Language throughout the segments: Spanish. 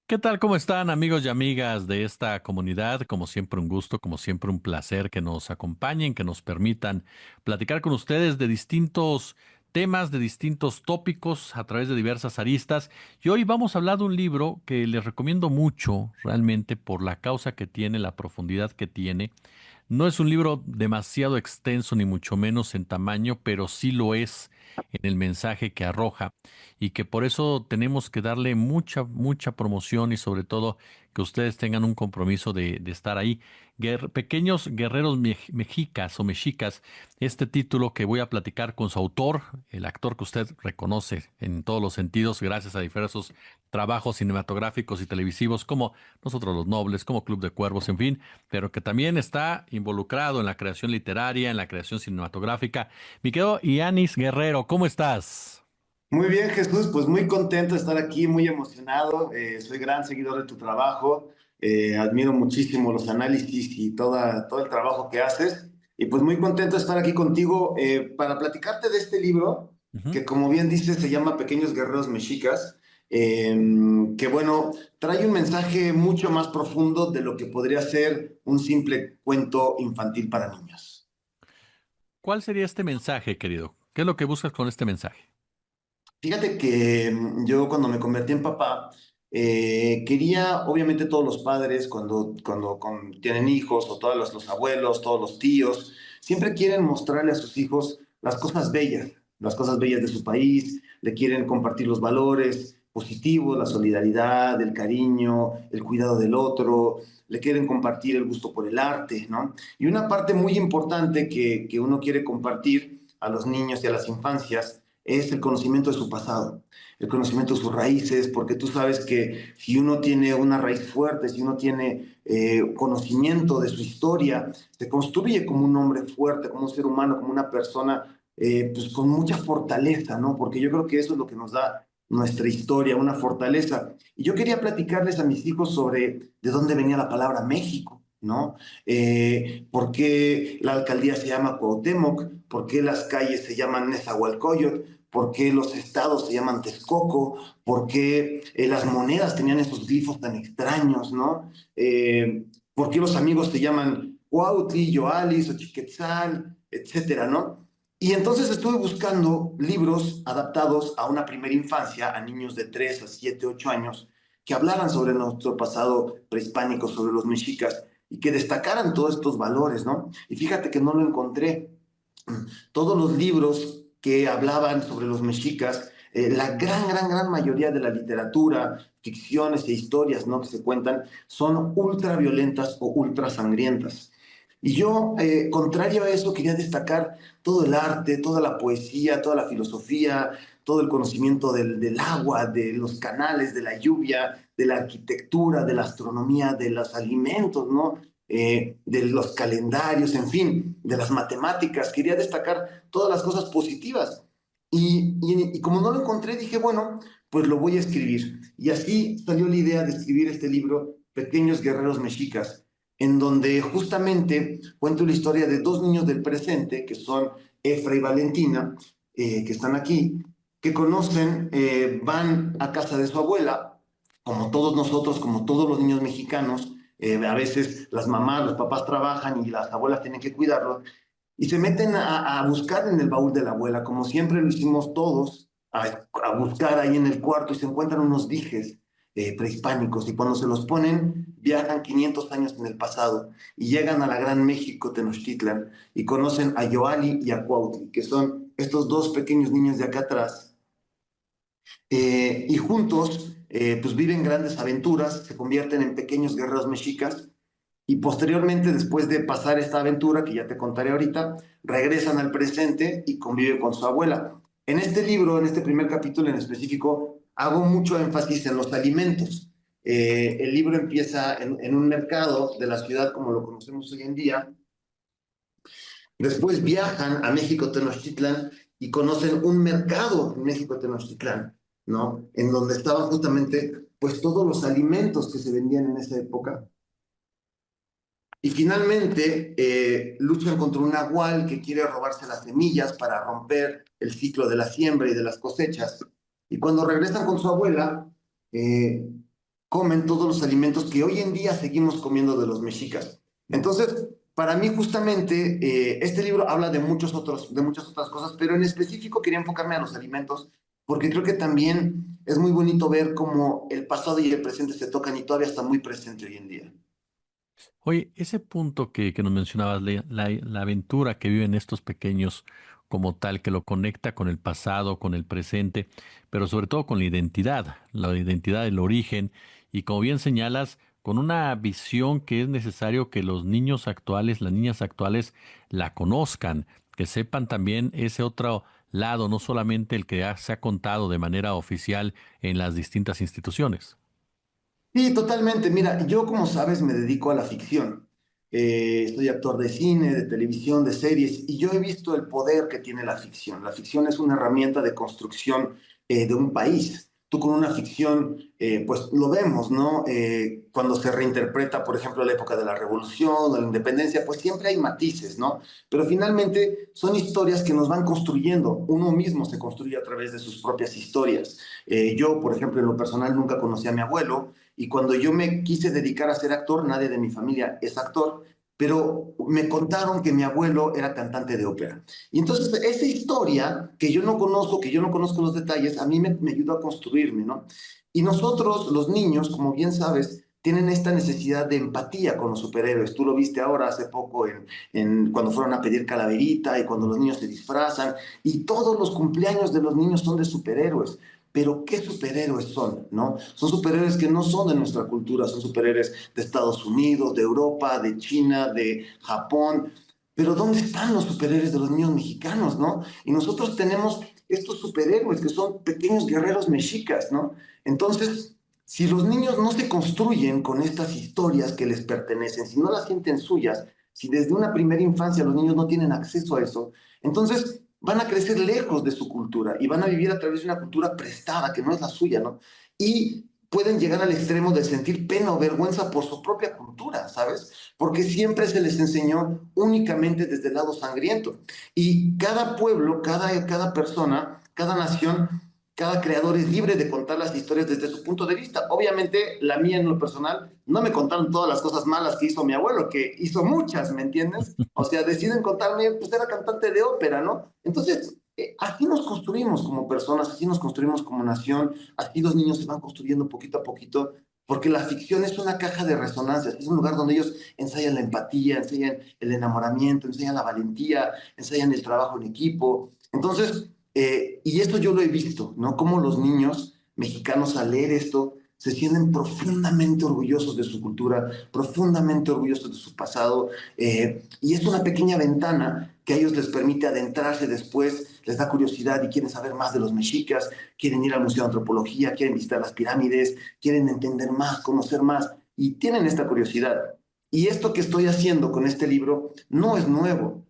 ¿Qué tal? ¿Cómo están amigos y amigas de esta comunidad? Como siempre un gusto, como siempre un placer que nos acompañen, que nos permitan platicar con ustedes de distintos temas, de distintos tópicos a través de diversas aristas. Y hoy vamos a hablar de un libro que les recomiendo mucho realmente por la causa que tiene, la profundidad que tiene. No es un libro demasiado extenso, ni mucho menos en tamaño, pero sí lo es en el mensaje que arroja y que por eso tenemos que darle mucha promoción y sobre todo que ustedes tengan un compromiso de estar ahí. Pequeños guerreros mexicas o mexicas, este título que voy a platicar con su autor, el actor que usted reconoce en todos los sentidos gracias a diversos trabajos cinematográficos y televisivos como Nosotros los Nobles, como Club de Cuervos, en fin, pero que también está involucrado en la creación literaria, en la creación cinematográfica. Mi querido Yanis Guerrero, ¿cómo estás? Muy bien, Jesús, pues muy contento de estar aquí, muy emocionado. Soy gran seguidor de tu trabajo. Admiro muchísimo los análisis y todo el trabajo que haces. Y pues muy contento de estar aquí contigo para platicarte de este libro, Ujú. que como bien dices se llama Pequeños Guerreros Mexicas, eh, que bueno, trae un mensaje mucho más profundo de lo que podría ser un simple cuento infantil para niños. ¿Cuál sería este mensaje, querido? ¿Qué es lo que buscas con este mensaje? Fíjate que yo cuando me convertí en papá, quería, obviamente todos los padres cuando tienen hijos, o todos los abuelos, todos los tíos, siempre quieren mostrarle a sus hijos las cosas bellas de su país, le quieren compartir los valores positivos, la solidaridad, el cariño, el cuidado del otro, le quieren compartir el gusto por el arte, ¿no? Y una parte muy importante que uno quiere compartir a los niños y a las infancias es el conocimiento de su pasado, el conocimiento de sus raíces, porque tú sabes que si uno tiene una raíz fuerte, si uno tiene conocimiento de su historia, se construye como un hombre fuerte, como un ser humano, como una persona pues con mucha fortaleza, ¿no? Porque yo creo que eso es lo que nos da nuestra historia, una fortaleza. Y yo quería platicarles a mis hijos sobre de dónde venía la palabra México, ¿no? ¿Por qué la alcaldía se llama Cuauhtémoc? ¿Por qué las calles se llaman Nezahualcóyotl? ¿Por qué los estados se llaman Texcoco? ¿Por qué las monedas tenían esos glifos tan extraños, ¿no? ¿Por qué los amigos se llaman Cuautli, Yoalis, Ochiquetzal, etcétera, ¿no? Y entonces estuve buscando libros adaptados a una primera infancia, a niños de 3 a 7, 8 años, que hablaran sobre nuestro pasado prehispánico, sobre los mexicas, y que destacaran todos estos valores, ¿no? Y fíjate que no lo encontré. Todos los libros que hablaban sobre los mexicas, la gran mayoría de la literatura, ficciones e historias, ¿no?, que se cuentan, son ultra violentas o ultra sangrientas. Y yo, contrario a eso, quería destacar todo el arte, toda la poesía, toda la filosofía, todo el conocimiento del agua, de los canales, de la lluvia, de la arquitectura, de la astronomía, de los alimentos, ¿no? De los calendarios, en fin, de las matemáticas. Quería destacar todas las cosas positivas. Y como no lo encontré, dije, bueno, pues lo voy a escribir. Y así salió la idea de escribir este libro, Pequeños Guerreros Mexicas, en donde justamente cuento la historia de dos niños del presente, que son Efra y Valentina, que están aquí, que conocen, van a casa de su abuela, como todos nosotros, como todos los niños mexicanos. A veces las mamás, los papás trabajan y las abuelas tienen que cuidarlos, y se meten a buscar en el baúl de la abuela, como siempre lo hicimos todos, a buscar ahí en el cuarto, y se encuentran unos dijes prehispánicos, y cuando se los ponen, viajan 500 años en el pasado y llegan a la Gran México Tenochtitlan y conocen a Yoali y a Cuautli, que son estos dos pequeños niños de acá atrás, y juntos pues viven grandes aventuras, se convierten en pequeños guerreros mexicas, y posteriormente, después de pasar esta aventura, que ya te contaré ahorita, regresan al presente y conviven con su abuela. En este libro, en este primer capítulo en específico, hago mucho énfasis en los alimentos. El libro empieza en un mercado de la ciudad como lo conocemos hoy en día. Después viajan a México Tenochtitlan y conocen un mercado en México Tenochtitlan, ¿no? En donde estaban justamente pues todos los alimentos que se vendían en esa época. Y finalmente luchan contra un nahual que quiere robarse las semillas para romper el ciclo de la siembra y de las cosechas. Y cuando regresan con su abuela, eh, comen todos los alimentos que hoy en día seguimos comiendo de los mexicas. Entonces, para mí justamente este libro habla de muchas otras cosas, pero en específico quería enfocarme a los alimentos porque creo que también es muy bonito ver cómo el pasado y el presente se tocan y todavía está muy presente hoy en día. Oye, ese punto que nos mencionabas, la aventura que viven estos pequeños como tal, que lo conecta con el pasado, con el presente, pero sobre todo con la identidad del origen, y como bien señalas, con una visión que es necesario que los niños actuales, las niñas actuales la conozcan, que sepan también ese otro lado, no solamente el que ya se ha contado de manera oficial en las distintas instituciones. Sí, totalmente. Mira, yo como sabes me dedico a la ficción. Soy actor de cine, de televisión, de series, y yo he visto el poder que tiene la ficción. La ficción es una herramienta de construcción de un país. Tú con una ficción, pues lo vemos, ¿no? Cuando se reinterpreta, por ejemplo, la época de la Revolución o la Independencia, pues siempre hay matices, ¿no? Pero finalmente son historias que nos van construyendo. Uno mismo se construye a través de sus propias historias. Yo, por ejemplo, en lo personal nunca conocí a mi abuelo y cuando yo me quise dedicar a ser actor, nadie de mi familia es actor, pero me contaron que mi abuelo era cantante de ópera. Y entonces esa historia que yo no conozco, que yo no conozco los detalles, a mí me ayudó a construirme, ¿no? Y nosotros, los niños, como bien sabes, tienen esta necesidad de empatía con los superhéroes. Tú lo viste ahora hace poco cuando fueron a pedir calaverita y cuando los niños se disfrazan y todos los cumpleaños de los niños son de superhéroes. Pero ¿qué superhéroes son? ¿No? Son superhéroes que no son de nuestra cultura, son superhéroes de Estados Unidos, de Europa, de China, de Japón. Pero ¿dónde están los superhéroes de los niños mexicanos, no? Y nosotros tenemos estos superhéroes que son pequeños guerreros mexicas, ¿no? Entonces, si los niños no se construyen con estas historias que les pertenecen, si no las sienten suyas, si desde una primera infancia los niños no tienen acceso a eso, entonces van a crecer lejos de su cultura y van a vivir a través de una cultura prestada que no es la suya, ¿no? Y pueden llegar al extremo de sentir pena o vergüenza por su propia cultura, ¿sabes? Porque siempre se les enseñó únicamente desde el lado sangriento. Y cada pueblo, cada persona, cada nación, cada creador es libre de contar las historias desde su punto de vista. Obviamente, la mía en lo personal, no me contaron todas las cosas malas que hizo mi abuelo, que hizo muchas, ¿me entiendes? O sea, deciden contarme, pues era cantante de ópera, ¿no? Entonces, así nos construimos como personas, así nos construimos como nación, así los niños se van construyendo poquito a poquito, porque la ficción es una caja de resonancias, es un lugar donde ellos ensayan la empatía, ensayan el enamoramiento, ensayan la valentía, ensayan el trabajo en equipo. Entonces, y esto yo lo he visto, ¿no? Cómo los niños mexicanos al leer esto se sienten profundamente orgullosos de su cultura, profundamente orgullosos de su pasado, y es una pequeña ventana que a ellos les permite adentrarse después, les da curiosidad y quieren saber más de los mexicas, quieren ir al Museo de Antropología, quieren visitar las pirámides, quieren entender más, conocer más, y tienen esta curiosidad. Y esto que estoy haciendo con este libro no es nuevo.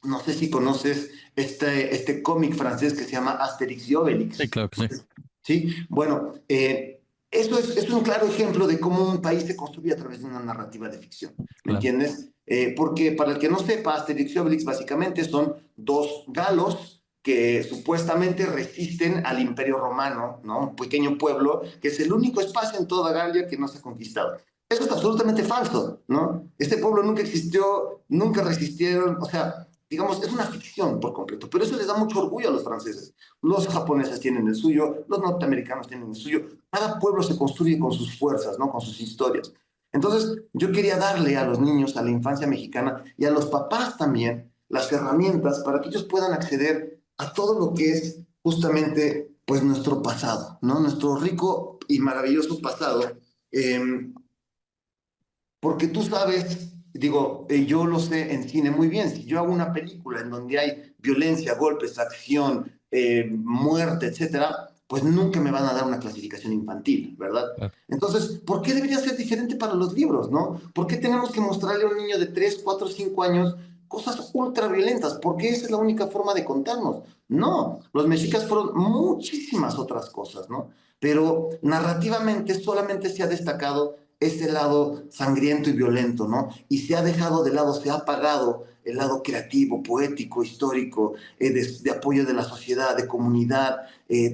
No sé si conoces este cómic francés que se llama Asterix y Sí, Obelix. claro que sí. Sí, bueno, eso es un claro ejemplo de cómo un país se construye a través de una narrativa de ficción, ¿me Claro. entiendes? Porque para el que no sepa, Asterix y Obelix básicamente son dos galos que supuestamente resisten al Imperio Romano, ¿no? Un pequeño pueblo que es el único espacio en toda Galia que no se ha conquistado. Eso es absolutamente falso, ¿no? Este pueblo nunca existió, nunca resistieron, o sea, digamos, es una ficción por completo, pero eso les da mucho orgullo a los franceses. Los japoneses tienen el suyo, los norteamericanos tienen el suyo. Cada pueblo se construye con sus fuerzas, ¿no? Con sus historias. Entonces, yo quería darle a los niños, a la infancia mexicana y a los papás también las herramientas para que ellos puedan acceder a todo lo que es justamente pues nuestro pasado, ¿no? Nuestro rico y maravilloso pasado. Eh, Porque tú sabes, digo, yo lo sé en cine muy bien, si yo hago una película en donde hay violencia, golpes, acción, muerte, etcétera, pues nunca me van a dar una clasificación infantil, ¿verdad? Claro. Entonces, ¿por qué debería ser diferente para los libros, no? ¿Por qué tenemos que mostrarle a un niño de 3, 4, 5 años cosas ultra violentas? ¿Por qué esa es la única forma de contarnos? No, los mexicas fueron muchísimas otras cosas, ¿no? Pero narrativamente solamente se ha destacado ese lado sangriento y violento, ¿no? Y se ha dejado de lado, se ha apagado el lado creativo, poético, histórico, de apoyo de la sociedad, de comunidad,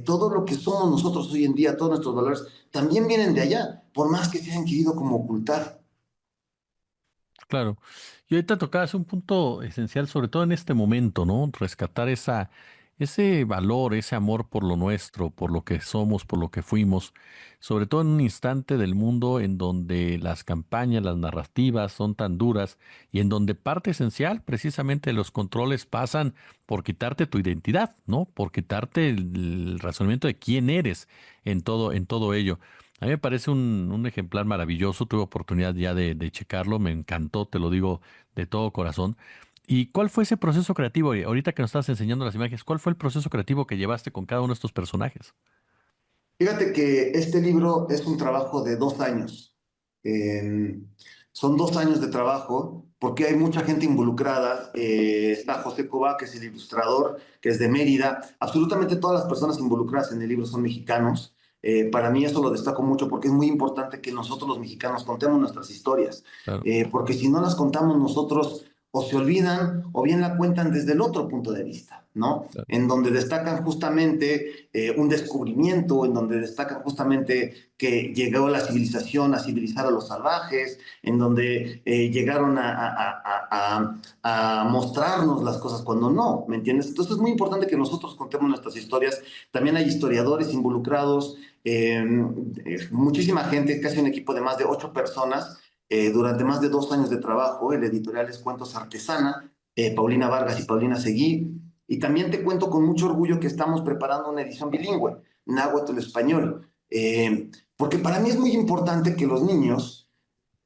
todo lo que somos nosotros hoy en día, todos nuestros valores, también vienen de allá, por más que se hayan querido como ocultar. Claro. Y ahorita tocabas un punto esencial, sobre todo en este momento, ¿no? Rescatar ese valor, ese amor por lo nuestro, por lo que somos, por lo que fuimos, sobre todo en un instante del mundo en donde las campañas, las narrativas son tan duras y en donde parte esencial precisamente de los controles pasan por quitarte tu identidad, ¿no? Por quitarte el razonamiento de quién eres en todo ello. A mí me parece un ejemplar maravilloso. Tuve oportunidad ya de checarlo. Me encantó, te lo digo de todo corazón. ¿Y cuál fue ese proceso creativo? Ahorita que nos estás enseñando las imágenes, ¿cuál fue el proceso creativo que llevaste con cada uno de estos personajes? Fíjate que este libro es un trabajo de 2 años. Eh, Son 2 años de trabajo porque hay mucha gente involucrada. Está José Cobá, que es el ilustrador, que es de Mérida. Absolutamente todas las personas involucradas en el libro son mexicanos. Para mí eso lo destaco mucho porque es muy importante que nosotros los mexicanos contemos nuestras historias, Claro, porque si no las contamos nosotros o se olvidan o bien la cuentan desde el otro punto de vista, ¿no? claro. En donde destacan justamente un descubrimiento, en donde destacan justamente que llegó la civilización a civilizar a los salvajes, en donde llegaron a mostrarnos las cosas cuando no, ¿me entiendes? Entonces es muy importante que nosotros contemos nuestras historias. También hay historiadores involucrados, muchísima gente, casi un equipo de más de 8 personas, durante más de 2 años de trabajo. El editorial es Cuentos Artesana, Paulina Vargas y Paulina Seguí. Y también te cuento con mucho orgullo que estamos preparando una edición bilingüe, náhuatl-español, porque para mí es muy importante que los niños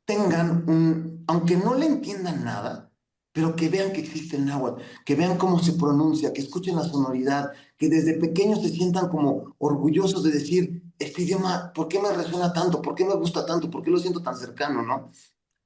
tengan aunque no le entiendan nada, pero que vean que existe el náhuatl, que vean cómo se pronuncia, que escuchen la sonoridad, que desde pequeños se sientan como orgullosos de decir, este idioma, ¿por qué me resuena tanto? ¿Por qué me gusta tanto? ¿Por qué lo siento tan cercano, no?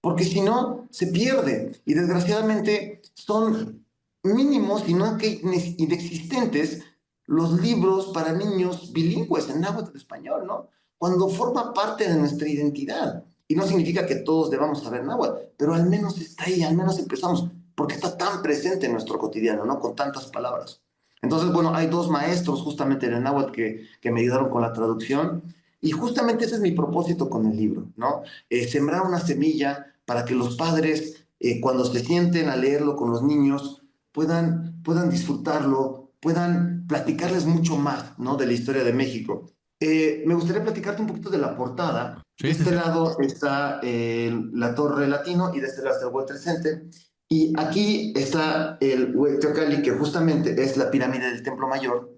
Porque si no, se pierde. Y desgraciadamente son mínimos y no que inexistentes los libros para niños bilingües en náhuatl español, ¿no? Cuando forma parte de nuestra identidad. Y no significa que todos debamos saber náhuatl, pero al menos está ahí, al menos empezamos, porque está tan presente en nuestro cotidiano, ¿no? Con tantas palabras. Entonces, bueno, hay dos maestros justamente en el náhuatl que me ayudaron con la traducción. Y justamente ese es mi propósito con el libro, ¿no? Sembrar una semilla para que los padres, cuando se sienten a leerlo con los niños, puedan disfrutarlo, puedan platicarles mucho más, ¿no? De la historia de México. Me gustaría platicarte un poquito de la portada. De Sí, sí, este sí. lado está la Torre Latino y de este lado está el World Trade Center. Y aquí está el Huaytocali, que justamente es la pirámide del Templo Mayor.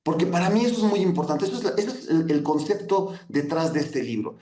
Porque para mí eso es muy importante. Eso es el concepto detrás de este libro.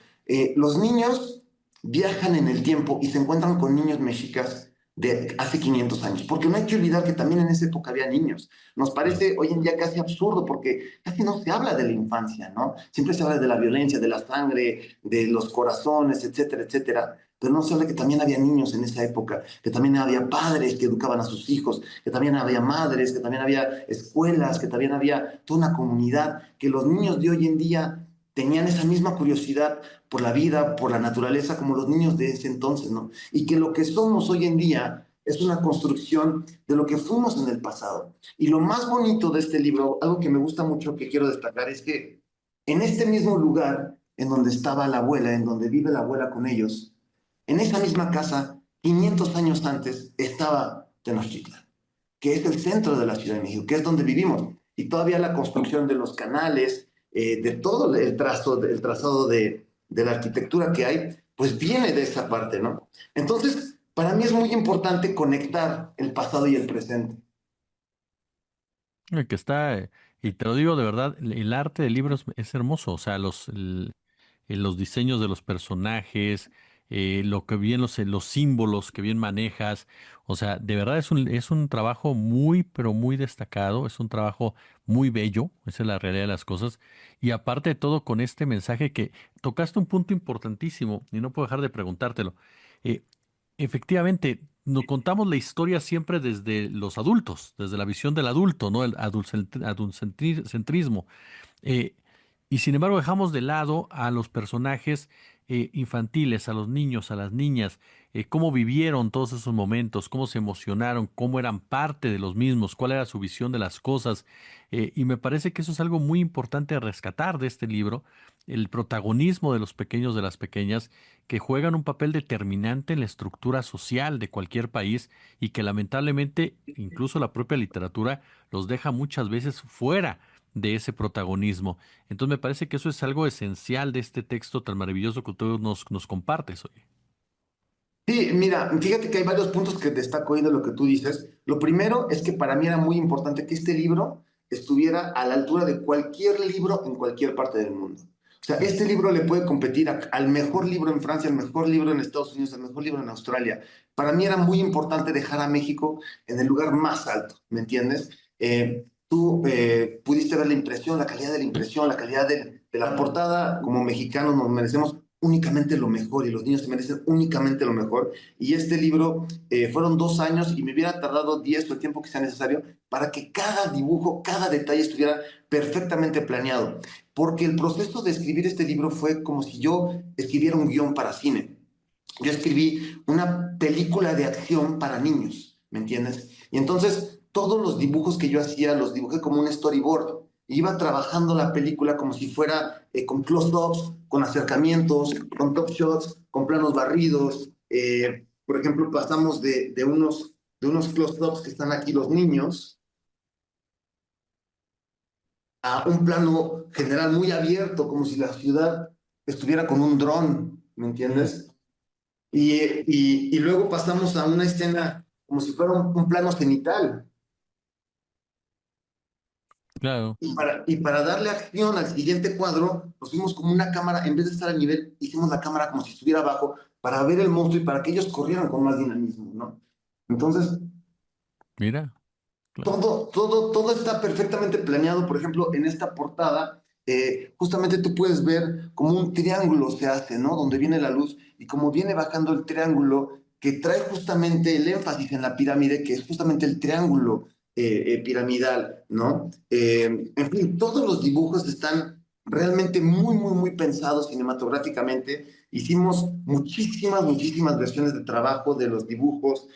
Los niños viajan en el tiempo y se encuentran con niños mexicas de hace 500 años, porque no hay que olvidar que también en esa época había niños. Nos Claro. parece hoy en día casi absurdo porque casi no se habla de la infancia, ¿no? Siempre se habla de la violencia, de la sangre, de los corazones, etcétera, etcétera. Pero no se habla que también había niños en esa época, que también había padres que educaban a sus hijos, que también había madres, que también había escuelas, que también había toda una comunidad, que los niños de hoy en día tenían esa misma curiosidad por la vida, por la naturaleza, como los niños de ese entonces, ¿no? Y que lo que somos hoy en día es una construcción de lo que fuimos en el pasado. Y lo más bonito de este libro, algo que me gusta mucho, que quiero destacar, es que en este mismo lugar en donde estaba la abuela, en donde vive la abuela con ellos, en esa misma casa, 500 años antes, estaba Tenochtitlan, que es el centro de la Ciudad de México, que es donde vivimos. Y todavía la construcción de los canales, de todo el trazado de la arquitectura que hay, pues viene de esa parte, ¿no? Entonces, para mí es muy importante conectar el pasado y el presente. Que está, y te lo digo de verdad, el arte del libro es hermoso. O sea, los diseños de los personajes, lo que bien los símbolos que bien manejas. O sea, de verdad es un trabajo muy, pero muy destacado, es un trabajo muy bello, esa es la realidad de las cosas. Y aparte de todo, con este mensaje que tocaste un punto importantísimo, y no puedo dejar de preguntártelo. Eh, Efectivamente, nos contamos la historia siempre desde los adultos, desde la visión del adulto, ¿no? El adultocentrismo. Eh, y sin embargo dejamos de lado a los personajes infantiles, a los niños, a las niñas, cómo vivieron todos esos momentos, cómo se emocionaron, cómo eran parte de los mismos, cuál era su visión de las cosas. Y me parece que eso es algo muy importante a rescatar de este libro, el protagonismo de los pequeños, de las pequeñas, que juegan un papel determinante en la estructura social de cualquier país y que lamentablemente incluso la propia literatura los deja muchas veces fuera de ese protagonismo. Entonces me parece que eso es algo esencial de este texto tan maravilloso que tú nos compartes hoy. Sí, mira, fíjate que hay varios puntos que destaco ahí de lo que tú dices. Lo primero es que para mí era muy importante que este libro estuviera a la altura de cualquier libro en cualquier parte del mundo. O sea, Mm. este libro le puede competir al mejor libro en Francia, al mejor libro en Estados Unidos, al mejor libro en Australia. Para mí era muy importante dejar a México en el lugar más alto, ¿me entiendes? Tú pudiste ver la impresión, la calidad de la impresión, la calidad de la portada. Como mexicanos nos merecemos únicamente lo mejor y los niños se merecen únicamente lo mejor. Y este libro fueron 2 años y me hubiera tardado 10 o el tiempo que sea necesario para que cada dibujo, cada detalle estuviera perfectamente planeado. Porque el proceso de escribir este libro fue como si yo escribiera un guión para cine. Yo escribí una película de acción para niños, ¿me entiendes? Y entonces todos los dibujos que yo hacía los dibujé como un storyboard. Iba trabajando la película como si fuera con close-ups, con acercamientos, con top shots, con planos barridos. Por ejemplo, pasamos de unos close-ups que están aquí los niños a un plano general muy abierto, como si la ciudad estuviera con un dron, ¿me Mm, entiendes? Y luego pasamos a una escena como si fuera un plano cenital. claro, Y para darle acción al siguiente cuadro, nos fuimos como una cámara, en vez de estar a nivel, hicimos la cámara como si estuviera abajo para ver el monstruo y para que ellos corrieran con más dinamismo, ¿no? Entonces, mira, claro, todo está perfectamente planeado. Por ejemplo, en esta portada, justamente tú puedes ver como un triángulo se hace, ¿no? Donde viene la luz y como viene bajando el triángulo que trae justamente el énfasis en la pirámide, que es justamente el triángulo piramidal, ¿no? En fin, todos los dibujos están realmente muy, muy, muy pensados cinematográficamente. Hicimos muchísimas, muchísimas versiones de trabajo de los dibujos.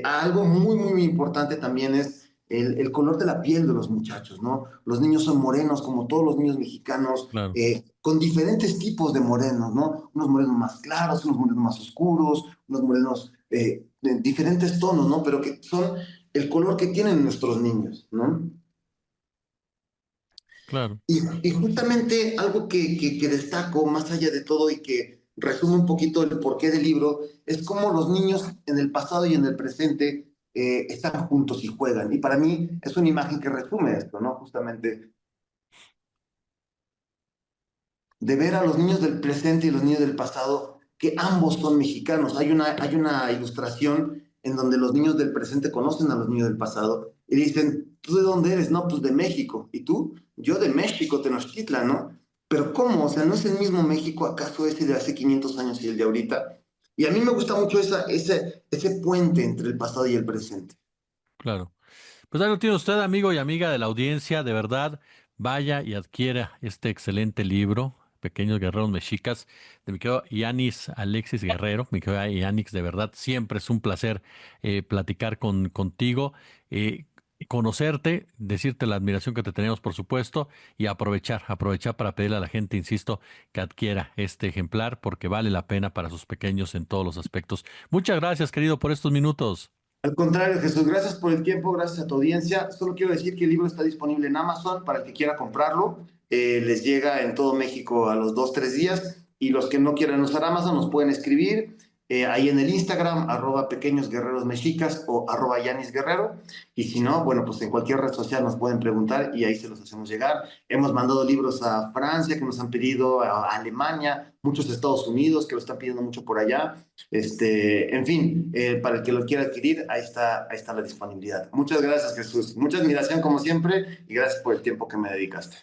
Algo muy, muy, muy importante también es el color de la piel de los muchachos, ¿no? Los niños son morenos, como todos los niños mexicanos, claro. con diferentes tipos de morenos, ¿no? Unos morenos más claros, unos morenos más oscuros, unos morenos de diferentes tonos, ¿no? Pero que son el color que tienen nuestros niños, ¿no? Claro. Y justamente algo que destaco más allá de todo y que resume un poquito el porqué del libro es cómo los niños en el pasado y en el presente están juntos y juegan. Y para mí es una imagen que resume esto, ¿no? Justamente de ver a los niños del presente y los niños del pasado, que ambos son mexicanos. Hay una ilustración en donde los niños del presente conocen a los niños del pasado y dicen, ¿tú de dónde eres? No, pues de México. ¿Y tú? Yo de México, Tenochtitlan, ¿no? Pero ¿cómo? O sea, ¿no es el mismo México acaso ese de hace 500 años y el de ahorita? Y a mí me gusta mucho ese puente entre el pasado y el presente. Claro. Pues ahí lo tiene usted, amigo y amiga de la audiencia, de verdad, vaya y adquiera este excelente libro, Pequeños Guerreros Mexicas, de mi querido Yanis Alexis Guerrero. Mi querido Yanis, de verdad, siempre es un placer platicar contigo, eh, conocerte, decirte la admiración que te tenemos, por supuesto, y aprovechar para pedirle a la gente, insisto, que adquiera este ejemplar porque vale la pena para sus pequeños en todos los aspectos. Muchas gracias, querido, por estos minutos. Al contrario, Jesús, gracias por el tiempo, gracias a tu audiencia. Solo quiero decir que el libro está disponible en Amazon para el que quiera comprarlo. Les llega en todo México a los 2, 3 días. Y los que no quieran usar Amazon nos pueden escribir ahí en el Instagram, @pequeños guerreros mexicas o @Yanis Guerrero. Y si no, bueno, pues en cualquier red social nos pueden preguntar y ahí se los hacemos llegar. Hemos mandado libros a Francia que nos han pedido, a Alemania, muchos de Estados Unidos que lo están pidiendo mucho por allá. En fin, para el que lo quiera adquirir, ahí está la disponibilidad. Muchas gracias, Jesús. Mucha admiración como siempre y gracias por el tiempo que me dedicaste.